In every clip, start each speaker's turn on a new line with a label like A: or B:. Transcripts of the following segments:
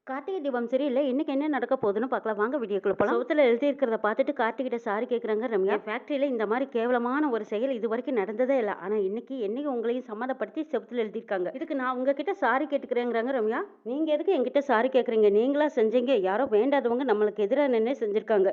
A: கார்த்திகை தீபம் சரியில்ல. இன்னைக்கு என்ன நடக்க போகுதுன்னு பார்க்கலாம். வாங்க வீடியோக்குள்ள போலாம். செவுத்துல எழுதியிருக்கிறத பார்த்துட்டு கார்த்திகிட்ட சாரி கேட்குறாங்க ரம்யா. ஃபேக்ட்ரியில இந்த மாதிரி கேவலமான ஒரு செயல் இது வரைக்கும் நடந்ததே இல்ல. ஆனா இன்னைக்கு என்னைக்கு உங்களையும் சம்மதப்படுத்தி செவுத்துல எழுதியிருக்காங்க. இதுக்கு நான் உங்ககிட்ட சாரி கேட்டுக்கிறேங்கிறாங்க ரம்யா. நீங்க எதுக்கு என்கிட்ட சாரி கேட்குறீங்க? நீங்களா செஞ்சீங்க. யாரோ வேண்டாதவங்க நம்மளுக்கு எதிராக நின்று செஞ்சிருக்காங்க.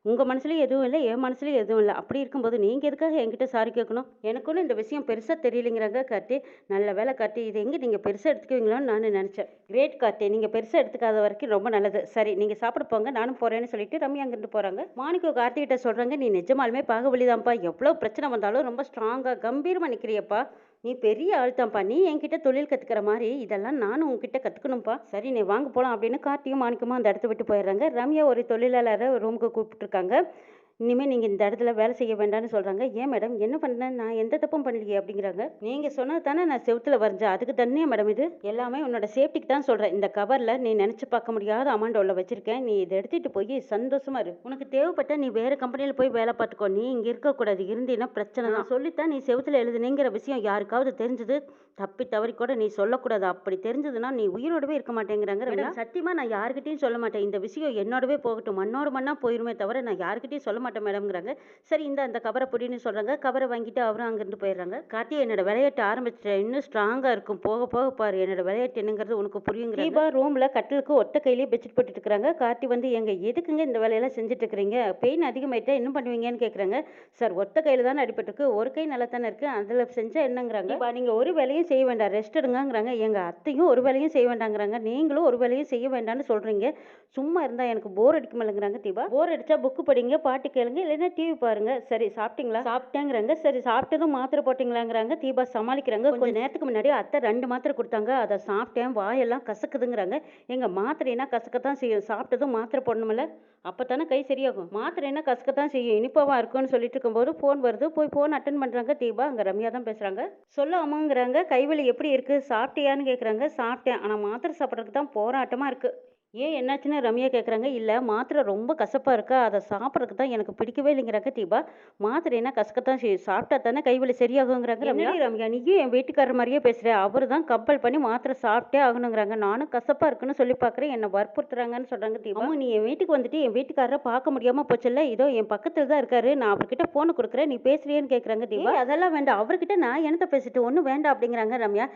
A: உங்க மனசுலயும் எதுவும் இல்ல, என் மனசுலயும் எதுவும் இல்ல. அப்படி இருக்கும்போது நீங்க எதுக்காக என்கிட்ட சாரி கேட்கணும்? எனக்கு ஒன்றும் இந்த விஷயம் பெருசா தெரியலைங்கிறாங்க கார்த்தி. நல்ல வேலை கார்த்தி, இது எங்க நீங்க பெருசா எடுத்துக்குவீங்களோன்னு நான் நினைச்சேன். கிரேட் கார்த்தி, நீங்க பெருசா எடுத்துக்காத வரைக்கும் ரொம்ப நல்லது. சரி, நீங்க சாப்பிட போங்க, நானும் போறேன்னு சொல்லிட்டு ரம்யா அங்கிருந்து போறாங்க. மாணிக்கம் கார்த்தி கிட்ட சொல்றாங்க, நீ நிஜமாலுமே பாகுபலிதான்ப்பா. எவ்வளவு பிரச்சனை வந்தாலும் ரொம்ப ஸ்ட்ராங்கா கம்பீரமா நிக்கிறியப்பா. நீ பெரிய ஆள் தான்ப்பா. நீ என்கிட்ட தொழில் கத்துக்கிற மாதிரி இதெல்லாம் நானும் உன்கிட்ட கத்துக்கணும்ப்பா. சரி, நீ வாங்க போலாம் அப்படின்னு கார்த்தியும் மாணிக்கமும் அந்த இடத்த விட்டு போயிடுறாங்க. ரம்யா ஒரு தொழிலாளரை ரூமுக்கு கூப்பிட்டுருக்காங்க. இனிமேல் நீங்கள் இந்த இடத்துல வேலை செய்ய வேண்டாம்னு சொல்கிறாங்க. ஏன் மேடம், என்ன பண்ணேன்? நான் எந்த தப்பும் பண்ணலையே அப்படிங்கிறாங்க. நீங்கள் சொன்னது தானே நான் செவுத்துல வரைஞ்சேன், அதுக்கு தானே மேடம் இது எல்லாமே உன்னோட சேஃப்டிக்கு தான் சொல்கிறேன். இந்த கவரில் நீ நினச்சி பார்க்க முடியாத அமௌண்ட் உள்ள வச்சிருக்கேன். நீ இதை எடுத்துகிட்டு போய் சந்தோஷமா இரு. உனக்கு தேவைப்பட்ட நீ வேறு கம்பெனியில் போய் வேலை பார்த்துக்கோ. நீ இங்கே இருக்கக்கூடாது. இருந்தீன்னா பிரச்சனை தான். சொல்லித்தான் நீ செவுத்துல எழுதுனேங்கிற விஷயம் யாருக்காவது தெரிஞ்சது, தப்பி தவறி கூட நீ சொல்லக்கூடாது. அப்படி தெரிஞ்சதுன்னா நீ உயிரோடவே இருக்க மாட்டேங்கிறாங்க. சத்தியமா நான் யாருக்கிட்டையும் சொல்ல மாட்டேன். இந்த விஷயம் என்னோடவே போகட்டும், மண்ணோட மண்ணா போயிருமே தவிர நான் யாருக்கிட்டையும் சொல்ல மாட்டேன் மேடம்ங்கிறாங்க. சரி, அந்த கவரை பொடின்னு சொல்றாங்க. கவரை வாங்கிட்டு அவரும் அங்கிருந்து போயிடுறாங்க. கார்த்தி, என்னோட விளையாட்டு ஆரம்பிச்சிட்டேன். இன்னும் ஸ்ட்ராங்கா இருக்கும். போக போக பாரு என்னோட விளையாட்டு என்னங்கிறது உனக்கு புரியுங்கிற. தீபா ரூம்ல கட்டிலுக்கு ஒத்த கையிலேயே பெட்ஷீட் போட்டுட்டு இருக்காங்க. கார்த்தி வந்து, எங்க எதுக்குங்க இந்த வேலையெல்லாம் செஞ்சுட்டு இருக்கிறீங்க? பெயின் அதிகமாயிட்டா என்ன பண்ணுவீங்கன்னு கேட்குறாங்க. சார், ஒத்த கையில தானே அடிபட்டிருக்கு, ஒரு கை நல்லா தானே இருக்கு, அதுல செஞ்சா என்னங்கிறாங்க. நீங்க ஒரு வேலையும் செய்ய வேண்டாம், ரெஸ்ட் எடுங்கங்கிறாங்க. எங்க அத்தையும் ஒரு வேலையும் செய்ய வேண்டாங்கிறாங்க. நீங்களும் ஒரு வேலையும் செய்ய வேண்டாம்னு சொல்றீங்க. சும்மா இருந்தா எனக்கு போர் அடிக்குமில்லைங்கிறாங்க தீபா. போர் அடிச்சா புக்கு படிங்க, பாட்டு கேளுங்க, இல்லைன்னா டிவி பாருங்க. சரி, சாப்பிட்டீங்களா? சாப்பிட்டேங்கிறாங்க. சரி, சாப்பிட்டதும் மாத்திரை போட்டீங்களாங்கிறாங்க. தீபா சமாளிக்கிறாங்க. கொஞ்ச நேரத்துக்கு முன்னாடி அத்தை 2 மாத்திரை கொடுத்தாங்க, அதை சாப்பிட்டேன், வாயெல்லாம் கசக்குதுங்கிறாங்க. எங்க மாத்திரைனா கசக்கத்தான் செய்யும், சாப்பிட்டதும் மாத்திரை போடணுமில்ல, அப்பதானே கை சரியாகும். மாத்திரைனா கசக்கத்தான் செய்யும், இனிப்பாவா இருக்கும்னு சொல்லிட்டு இருக்கும்போது ஃபோன் வருது. போய் ஃபோன் அட்டன் பண்றாங்க தீபா. அங்க ரம்யா தான் பேசுறாங்க. சொல்ல அம்மாங்கிறாங்க. கைவலி எப்படி இருக்கு, சாப்பிட்டியான்னு கேட்குறாங்க. சாப்பிட்டேன், ஆனால் மாத்திரை சாப்பிட்றதுக்கு தான் போராட்டமாக இருக்கு. ஏன், என்னாச்சுன்னு ரம்யா கேட்குறாங்க. இல்லை, மாத்திரை ரொம்ப கசப்பாக இருக்கா, அதை சாப்பிட்றதுக்கு தான் எனக்கு பிடிக்கவே இல்லைங்கிறாங்க தீபா. மாத்திரைனா கசக்கத்தான் செய்யும், சாப்பிட்டா தானே கைவலி சரியாகுங்கிறாங்க ரம்யா. ரம்யா, நீயும் என் வீட்டுக்காரர் மாதிரியே பேசுகிற. அவர் தான் கம்பல் பண்ணி மாத்திரை சாப்பிட்டே ஆகணுங்கிறாங்க. நானும் கசப்பாக இருக்குன்னு சொல்லி பார்க்குறேன், என்னை வற்புறுத்துறாங்கன்னு சொல்கிறாங்க தீபா. நீ என் வீட்டுக்கு வந்துட்டு என் வீட்டுக்காரரை பார்க்க முடியாமல் போச்சுல்ல, இதோ என் பக்கத்தில் தான் இருக்காரு, நான் அவர்கிட்ட ஃபோனை கொடுக்குறேன், நீ பேசுறியேன்னு கேட்குறாங்க தீபா. அதெல்லாம் வேண்டாம், அவர்கிட்ட நான் என்னத்தை பேசிட்டு ஒன்றும் வேண்டாம் அப்படிங்கிறாங்க ரம்யா.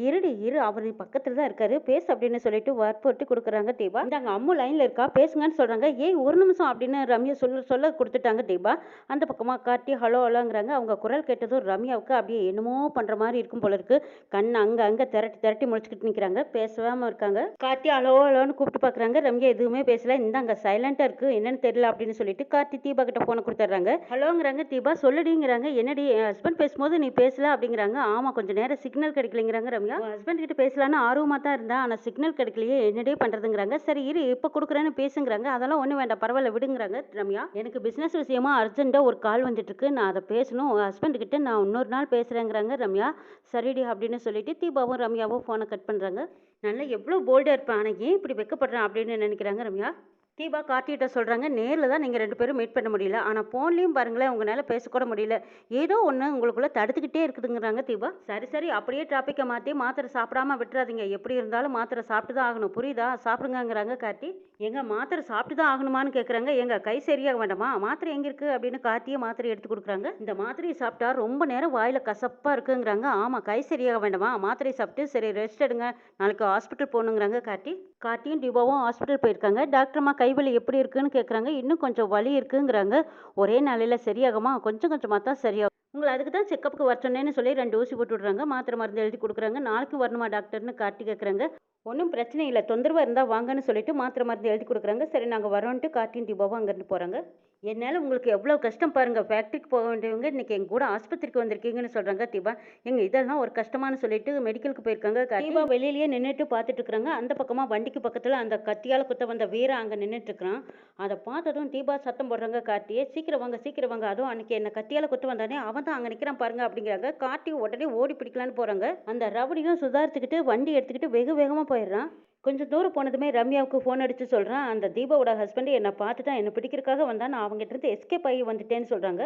A: இருடி இரு, அவர் பக்கத்தில் தான் இருக்காரு, பேசு அப்படின்னு சொல்லிட்டு வற்புறுத்தி கொடுக்குறாங்க தீபா. இந்தாங்க, அம்மு லைன்ல இருக்கா, பேசுங்கன்னு சொல்றாங்க. ஒரு நிமிஷம் அப்படின்னு ரம்யா சொல்ல கொடுத்துட்டாங்க தீபா. அந்த பக்கமா கார்த்தி ஹலோ ஹலோங்கிறாங்க. அவங்க குரல் கேட்டதும் ரம்யாவுக்கு அப்படியே என்னமோ பண்ற மாதிரி இருக்கும் போல இருக்கு. கண் அங்க திரட்டி திரட்டி முழிச்சுக்கிட்டு நிக்கிறாங்க, பேசாம இருக்காங்க. கார்த்தி ஹலோ ஹலோன்னு கூப்பிட்டு பாக்குறாங்க. ரம்யா எதுவுமே பேசல. இந்தாங்க சைலண்டா இருக்கு, என்னன்னு தெரியல அப்படின்னு சொல்லிட்டு கார்த்தி தீபா கிட்ட போன கொடுத்துட்றாங்க. ஹலோங்கிறாங்க. தீபா சொல்லுடிங்கிறாங்க. என்னடி, என் ஹஸ்பண்ட் பேசும்போது நீ பேசல அப்படிங்கிறாங்க. ஆமா, கொஞ்ச நேரம் சிக்னல் கிடைக்கலைங்கிறாங்க ரம்யா. ஹஸ்பண்ட் கிட்ட பேசலான்னு ஆர்வமா தான் இருந்தா, ஆனா சிக்னல் கிடைக்கலையே, என்னடே பண்றதுங்கிறாங்க. சரி இரு, இப்போ கொடுக்குறேன்னு பேசுங்கிறாங்க. அதெல்லாம் ஒன்றும் வேண்டாம், பரவாயில்ல விடுங்கிறாங்க ரம்யா. எனக்கு பிஸ்னஸ் விஷயமா அர்ஜென்ட்டாக ஒரு கால் வந்துட்டு இருக்கு, நான் அதை பேசணும், ஹஸ்பண்ட் கிட்ட நான் இன்னொரு நாள் பேசுகிறேங்கிறாங்க ரம்யா. சரிடி அப்படின்னு சொல்லிட்டு தீபாவும் ரம்யாவும் ஃபோனை கட் பண்ணுறாங்க. நல்லா எவ்வளோ போல்டாக இருப்பேன், ஆனால் ஏன் இப்படி வெக்கப்படுறேன் அப்படின்னு நினைக்கிறாங்க ரம்யா. தீபா கார்த்திகிட்ட சொல்கிறாங்க, நேரில் தான் நீங்கள் 2 பேரும் மீட் பண்ண முடியல, ஆனால் ஃபோன்லேயும் பாருங்களேன் உங்களால் பேசக்கூட முடியல, ஏதோ ஒன்று உங்களுக்குள்ளே தடுத்துக்கிட்டே இருக்குதுங்கிறாங்க தீபா. சரி சரி, அப்படியே டாப்பிக்கை மாற்றி மாத்திரை சாப்பிடாம விட்டுறாதீங்க, எப்படி இருந்தாலும் மாத்திரை சாப்பிட்டு தான் ஆகணும், புரியுதா, சாப்பிடுங்கிறாங்க கார்த்தி. எங்க மாத்திரை சாப்பிட்டு தான் ஆகணுமான்னு கேட்குறாங்க. எங்க கை சரியாக வேண்டாமா, மாத்திரை எங்கே இருக்குது அப்படின்னு கார்த்தியை மாத்திரை எடுத்து கொடுக்குறாங்க. இந்த மாத்திரையை சாப்பிட்டா ரொம்ப நேரம் வாயில் கசப்பாக இருக்குங்கிறாங்க. ஆமாம், கை சரியாக வேண்டாமா, மாத்திரையை சாப்பிட்டு சரி ரெஸ்ட் எடுங்க, நாளைக்கு ஹாஸ்பிட்டல் போகணுங்கிறாங்க கார்த்தி. கார்த்தியும் தீபாவும் ஹாஸ்பிட்டல் போயிருக்காங்க. டாக்டர்மா கைவலி எப்படி இருக்குன்னு கேட்குறாங்க. இன்னும் கொஞ்சம் வலி இருக்குங்கிறாங்க. ஒரே நாளையில் சரியாகுமா, கொஞ்சம் கொஞ்சமாக தான் சரியாகும், உங்களை அதுக்கு தான் செக்கப்புக்கு வர சொன்னேன்னு சொல்லி 2 ஊசி போட்டு விட்றாங்க. மாத்திரை மருந்து எழுதி கொடுக்குறாங்க. நாளைக்கு வரணுமா டாக்டர்னு கார்த்தி கேட்குறாங்க. ஒன்றும் பிரச்சனை இல்லை, தொந்தரவாக இருந்தால் வாங்கன்னு சொல்லிட்டு மாத்திரை மருந்து எழுதி கொடுக்குறாங்க. சரி நாங்கள் வரோன்ட்டு கார்த்தியும் தீபாவும் அங்கேருந்து போகிறாங்க. என்னால் உங்களுக்கு எவ்வளோ கஷ்டம் பாருங்கள், ஃபேக்ட்ரிக்கு போக வேண்டியவங்க இன்றைக்கி எங்கள் கூட ஆஸ்பத்திரிக்கு வந்திருக்கீங்கன்னு சொல்கிறாங்க தீபா. இதெல்லாம் ஒரு கஷ்டமானு சொல்லிட்டு மெடிக்கலுக்கு போயிருக்காங்க. தீபா வெளியிலேயே நின்றுட்டு பார்த்துட்டு இருக்கிறாங்க. அந்த பக்கமாக வண்டிக்கு பக்கத்தில் அந்த கத்தியால் குத்த வந்த வீரா அங்கே நின்றுட்டு இருக்கிறான். அதை பார்த்ததும் தீபா சத்தம் போடுறாங்க கார்த்தியை, சீக்கிரம் வாங்க சீக்கிரம் வாங்க, அதுவும் அன்றைக்கி என்ன கத்தியால் குத்த வந்தானே அவன் தான் அங்கே நிற்கிறான் பாருங்க அப்படிங்கிறாங்க. கார்த்தி உடனே ஓடி பிடிக்கலான்னு போகிறாங்க. அந்த ரவுடியும் சுதாரித்துக்கிட்டு வண்டி எடுத்துக்கிட்டு வெகு வேகமாக போயிடுறான். கொஞ்சம் தூரம் போனதுமே ரம்யாவுக்கு ஃபோன் அடித்து சொல்கிறான், அந்த தீபாவோட ஹஸ்பண்டு என்னை பார்த்து தான் என்னை பிடிக்கிறதுக்காக வந்தான், நான் அவங்ககிட்ட இருந்து எஸ்கேப் ஆகி வந்துட்டேன்னு சொல்கிறாங்க.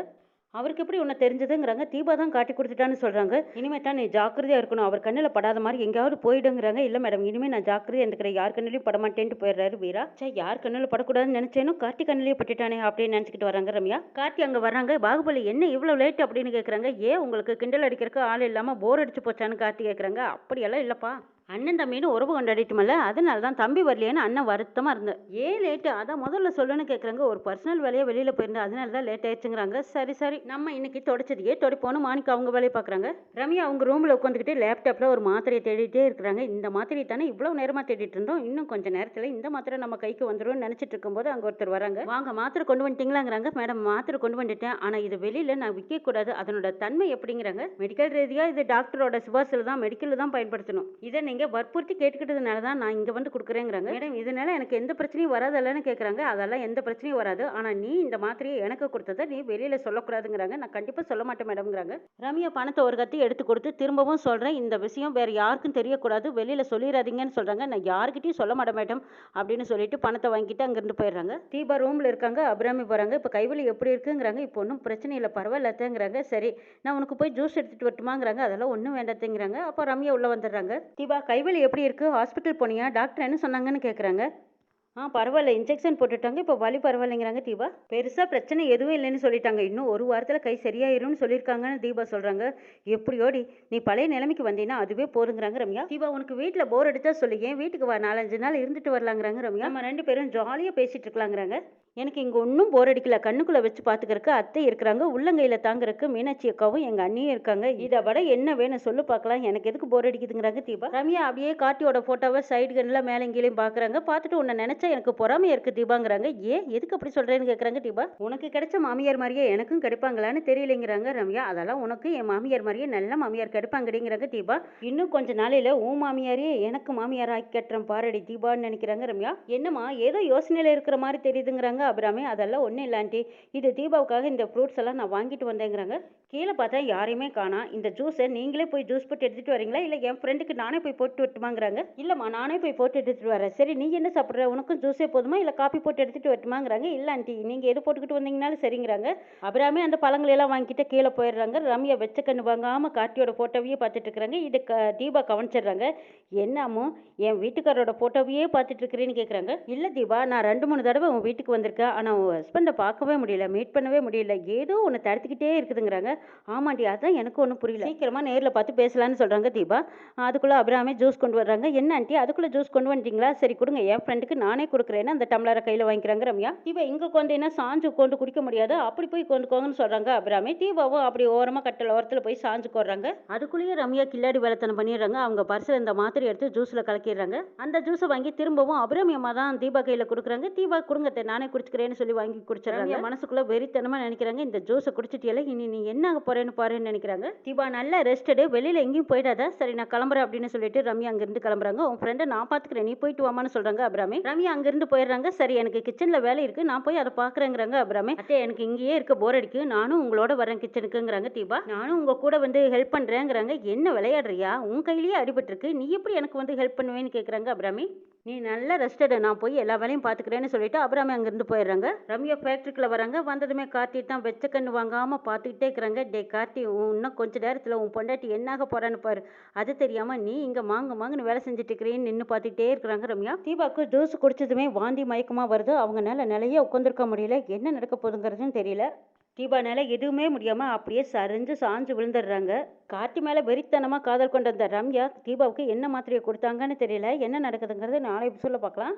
A: அவருக்கு எப்படி உன்னை தெரிஞ்சதுங்கிறாங்க. தீபா தான் காட்டி கொடுத்துட்டான்னு சொல்றாங்க. இனிமே தான் நீ ஜாக்கிரதையா இருக்கணும். அவர் கண்ணுல படாத மாதிரி எங்கேயாவது போயிடுங்கிறாங்க. இல்ல மேடம், இனிமே நான் ஜாக்கிரதையா இருந்துக்கிறேன். யார் கண்ணுலயும் படமாட்டேன்ட்டு போயிடுறாரு வீரா. சே, யார் கண்ணுல படக்கூடாதுன்னு நினைச்சேனோ கார்த்தி கண்ணுலயே பட்டுட்டானே அப்படின்னு நினைச்சுக்கிட்டு வராங்க ரம்யா. கார்த்தி அங்க வர்றாங்க. பாகுபலி என்ன இவ்வளவு லேட் அப்படின்னு கேக்குறாங்க. ஏன் உங்களுக்கு கிண்டல் அடிக்கிறதுக்கு ஆள் இல்லாம போர் அடிச்சு போச்சான்னு கார்த்தி கேக்குறாங்க. அப்படியெல்லாம் இல்லப்பா, அண்ணன் தம்பின்னு உறவு கொண்டாடிட்டுமல்ல, அதனால தான் தம்பி வரலையேன்னு அண்ணன் வருத்தமா இருந்தேன். ஏன் லேட்டு, அதான் முதல்ல சொல்லுன்னு கேட்குறாங்க. ஒரு பர்சனல் வேலையை வெளியில் போயிருந்தேன், அதனால தான் லேட் ஆயிடுச்சுங்கிறாங்க. சரி சரி, நம்ம இன்னைக்கு தொடச்சதையே தொடைப்போன்னு மாணிக்கு அவங்க வேலையை பார்க்குறாங்க. ரம்யா அவங்க ரூமில் உட்காந்துக்கிட்டு லேப்டாப்பில் ஒரு மாத்திரையை தேடிட்டே இருக்கிறாங்க. இந்த மாத்திரையை தானே இவ்வளோ நேரமாக தேடிட்டு இருந்தோம், இன்னும் கொஞ்சம் நேரத்தில் இந்த மாத்திரை நம்ம கைக்கு வந்துடும் நினச்சிட்டு இருக்கும்போது அங்கே ஒருத்தர் வராங்க. வாங்க, மாத்திரை கொண்டு வந்துட்டீங்களாங்கிறாங்க. மேடம், மாத்திரை கொண்டு வந்துட்டேன், ஆனால் இது வெளியில் நான் விற்கக்கூடாது, அதனோட தன்மை எப்படிங்கிறாங்க. மெடிக்கல் ரீதியாக இது டாக்டரோட சிபாரிசில் தான், மெடிக்கலில் தான் பயன்படுத்தணும். இதை நீங்கள் வற்புறுத்தி கேட்டுக்கிட்டதுனால தான் நான் இங்கே வந்து கொடுக்குறேங்கிறாங்க. மேடம், இதனால எனக்கு எந்த பிரச்சனையும் வராதல்லன்னு கேட்குறாங்க. அதெல்லாம் எந்த பிரச்சனையும் வராது, ஆனால் நீ இந்த மாத்திரையை எனக்கு கொடுத்ததை நீ வெளியில் சொல்லக்கூடாதுங்கிறாங்க. நான் கண்டிப்பாக சொல்ல மாட்டேன் மேடம்ங்கிறாங்க. ரம்யா பணத்தை ஒரு கத்தி எடுத்து கொடுத்து திரும்பவும் சொல்கிறேன், இந்த விஷயம் வேறு யாருக்கும் தெரியக்கூடாது, வெளியில் சொல்லிடாதீங்கன்னு சொல்கிறாங்க. நான் யாருக்கிட்டையும் சொல்ல மாட்டேன் மேடம் அப்படின்னு சொல்லிட்டு பணத்தை வாங்கிட்டு அங்கேருந்து போயிடுறாங்க. தீபா ரூமில் இருக்காங்க, அபிராமி போகிறாங்க. இப்போ கைவலி எப்படி இருக்குங்கிறாங்க. இப்போ ஒன்றும் பிரச்சனை இல்லை, பரவாயில்லத்தேங்கிறாங்க. சரி, நான் உனக்கு போய் ஜூஸ் எடுத்துகிட்டு வரட்டுமாங்கிறாங்க. அதெல்லாம் ஒன்றும் வேண்டாத்தேங்கிறாங்க. அப்போ ரம்யா உள்ளே வந்துடுறாங்க. தீபா, கைவலி எப்படி இருக்கு, ஹாஸ்பிட்டல் போனியா, டாக்டர் என்ன சொன்னாங்கன்னு கேட்குறாங்க. பரவாயில்ல, இன்ஜெக்ஷன் போட்டுட்டாங்க, இப்போ வலி பரவாயில்லைங்கிறாங்க. தீபா, பெருசாக பிரச்சனை எதுவும் இல்லைன்னு சொல்லிட்டாங்க, இன்னும் ஒரு வாரத்தில் கை சரியாயிரும்னு சொல்லியிருக்காங்கன்னு தீபா சொல்கிறாங்க. எப்படியோடி நீ பழைய நிலைமைக்கு வந்தீங்கன்னா அதுவே போதுங்கிறாங்க ரம்யா. தீபா, உனக்கு வீட்டில் போர் அடிச்சா சொல்லி ஏன் வீட்டுக்கு வா, 4-5 நாள் இருந்துட்டு வரலாங்கிறாங்க ரம்யா. நம்ம 2 பேரும் ஜாலியாக பேசிட்டு இருக்கலாங்கிறாங்க. எனக்கு இங்கே ஒன்றும் போர் அடிக்கல, கண்ணுக்குள்ளே வச்சு பார்த்துக்கிறதுக்கு அத்தை இருக்கிறாங்க, உள்ளங்கையில் தாங்கிறதுக்கு மீனாட்சி அக்காவும் எங்கள் அண்ணியும் இருக்காங்க, இதை விட என்ன வேணும் சொல்லு பார்க்கலாம், எனக்கு எதுக்கு போர் அடிக்குதுங்கிறாங்க தீபா. ரம்யா அப்படியே கார்த்தியோட ஃபோட்டோவை சைடு கண்ணில் மேலங்கீழையும் பார்க்குறாங்க. பார்த்துட்டு உன்னை நினச்சா எனக்கு பொறாமையாக இருக்குது தீபாங்கிறாங்க. ஏன், எதுக்கு அப்படி சொல்கிறேன்னு கேட்குறாங்க தீபா. உனக்கு கிடைச்ச மாமியார் மாதிரியே எனக்கும் கிடைப்பாங்களான்னு தெரியலைங்கிறாங்க ரம்யா. அதெல்லாம் உனக்கு என் மாமியார் மாதிரியே நல்ல மாமியார் கிடைப்பாங்கடிங்கிறாங்க தீபா. இன்னும் கொஞ்ச நாளையில் உன் மாமியாரே எனக்கு மாமியார் ஆக்கி கட்டுறேன் பாரடி தீபான்னு நினைக்கிறாங்க ரம்யா. என்னம்மா ஏதோ யோசனையில் இருக்கிற மாதிரி தெரியுதுங்கிறாங்க அபிராமி. அதெல்லாம் ஒன்றும் இல்லாண்டி, இது தீபாவுக்காக இந்த ஃப்ரூட்ஸ் எல்லாம் நான் வாங்கிட்டு வந்தேங்கிறாங்க. கீழே பார்த்தா யாரையுமே காணா, இந்த ஜூஸை நீங்களே போய் ஜூஸ் போட்டு எடுத்துகிட்டு வரீங்களா, இல்லை என் ஃப்ரெண்டுக்கு நானே போய் போட்டு வரட்டுமாங்கிறாங்க. இல்லைம்மா, நானே போய் போட்டு எடுத்துகிட்டு வரேன். சரி, நீ என்ன சாப்பிட்ற, உனக்கும் ஜூஸே போதுமா, இல்லை காப்பி போட்டு எடுத்துகிட்டு வரட்டுமாங்கிறாங்க. இல்லை ஆண்டி, நீங்கள் எது போட்டுக்கிட்டு வந்தீங்கனாலும் சரிங்கிறாங்க. அபிராமி அந்த பழங்களெல்லாம் வாங்கிட்டு கீழே போயிடுறாங்க. ரம்யா வெச்ச கண்ணு வாங்காமல் கார்த்தியோட ஃபோட்டோவையே பார்த்துட்டு இருக்கிறாங்க. இது தீபா கவனிச்சிடுறாங்க. என்னமோ என் வீட்டுக்காரோட ஃபோட்டோவையே பார்த்துட்டு இருக்கிறேன்னு கேட்குறாங்க. இல்லை தீபா, நான் 2-3 தடவை உன் வீட்டுக்கு வந்திருக்கேன், ஆனால் உன் ஹஸ்பண்டை பார்க்கவே முடியல, மீட் பண்ணவே முடியல, ஏதோ ஒன்று தடுத்துக்கிட்டே இருக்குதுங்கிறாங்க. ஆமாண்டி, அதான் எனக்கு ஒன்றும் புரியல, சீக்கிரமாக நேரில் பார்த்து பேசலான்னு சொல்கிறாங்க தீபா. அதுக்குள்ளே அபிராமி ஜூஸ் கொண்டு வர்றாங்க. என்ன ஆண்டி, அதுக்குள்ளே ஜூஸ் கொண்டு வந்துட்டீங்களா, சரி கொடுங்க, என் ஃப்ரெண்டுக்கு நானே கொடுக்குறேன்னு அந்த டம்ளரை கையில் வாங்கிக்கிறாங்க ரம்யா. தீபா, இங்கே கொண்டேன்னா சாஞ்சு கொண்டு குடிக்க முடியாது, அப்படி போய் கொண்டுக்கோங்கன்னு சொல்கிறாங்க அபிராமி. தீபாவும் அப்படி ஓரமாக கட்டல் ஓரத்தில் போய் சாஞ்சு கொடுறாங்க. அதுக்குள்ளேயே ரம்யா கில்லாடி வேலைத்தனம் பண்ணிடுறாங்க. அவங்க பர்சில் இந்த மாத்திரை எடுத்து ஜூஸில் கலக்கிடுறாங்க. அந்த ஜூஸை வாங்கி திரும்பவும் அபிராமி அம்மா தான் தீபா கையில் கொடுக்குறாங்க. தீபா, கொடுங்கத்தை நானே குடிச்சுக்கிறேன்னு சொல்லி வாங்கி குடிச்சிடறாங்க. மனசுக்குள்ள வெறித்தனமா நினைக்கிறாங்க, இந்த ஜூஸை குடிச்சிட்டியல, இனி நீ என்ன ஆக போறேன்னு பாருன்னு நினைக்கிறாங்க. தீபா, நல்லா ரெஸ்டடு, வெளியில எங்கேயும் போயிடாத, சரி நான் கிளம்புறேன் அப்படின்னு சொல்லிட்டு ரம்யா அங்கிருந்து கிளம்புறாங்க. உன் ஃப்ரெண்டை நான் பாத்துக்கிறேன், நீ போயிட்டு வாமான்னு சொல்றாங்க அபிராமி. ரம்யா அங்கிருந்து போயிடுறாங்க. சரி, எனக்கு கிச்சன்ல வேலை இருக்கு, நான் போய் அதை பாக்குறேங்கிறாங்க அபிராமி. அத்தே, எனக்கு இங்கேயே இருக்க போர் அடிக்கு, நானும் உங்களோட வரேன் கிச்சனுக்குங்கிறாங்க தீபா. நானும் உங்க கூட வந்து ஹெல்ப் பண்றேங்கிறாங்க. என்ன விளையாடுறியா, உன் கையிலேயே அடிபட்டு இருக்கு, நீ எப்படி எனக்கு வந்து ஹெல்ப் பண்ணுவேன்னு கேட்குறாங்க அபிராமி. நீ நல்லா ரெஸ்டடு, நான் போய் எல்லா வேலையும் பார்த்துக்கிறேன்னு சொல்லிட்டு அபிராமி அங்கேருந்து போயிடுறாங்க. ரம்யா ஃபேக்ட்ரிக்குள்ள வராங்க. வந்ததுமே கார்த்தி தான் வெச்ச கண்ணு வாங்காமல் பார்த்துக்கிட்டே இருக்கிறாங்க. டே கார்த்தி, இன்னும் கொஞ்ச நேரத்தில் உன் பொண்டாட்டி என்னாக போறான்னு பாரு, அது தெரியாமல் நீ இங்கே மாங்குன்னு வேலை செஞ்சுட்டு இருக்கிறேன்னு நின்று பார்த்துக்கிட்டே இருக்கிறாங்க ரம்யா. தீபாவுக்கு ஜூஸ் குடிச்சதுமே வாந்தி மயக்கமாக வருது. அவங்கனால நிலைய உட்காந்துருக்க முடியல, என்ன நடக்க போகுதுங்கிறதுன்னு தெரியல. தீபானால எதுவுமே முடியாமல் அப்படியே சரிஞ்சு சாஞ்சு விழுந்துடுறாங்க. கார்த்தி மேலே வெறித்தனமாக காதல் கொண்ட அந்த ரம்யா தீபாவுக்கு என்ன மாத்திரையை கொடுத்தாங்கன்னு தெரியல. என்ன நடக்குதுங்கிறது நாளை சொல்ல பார்க்கலாம்.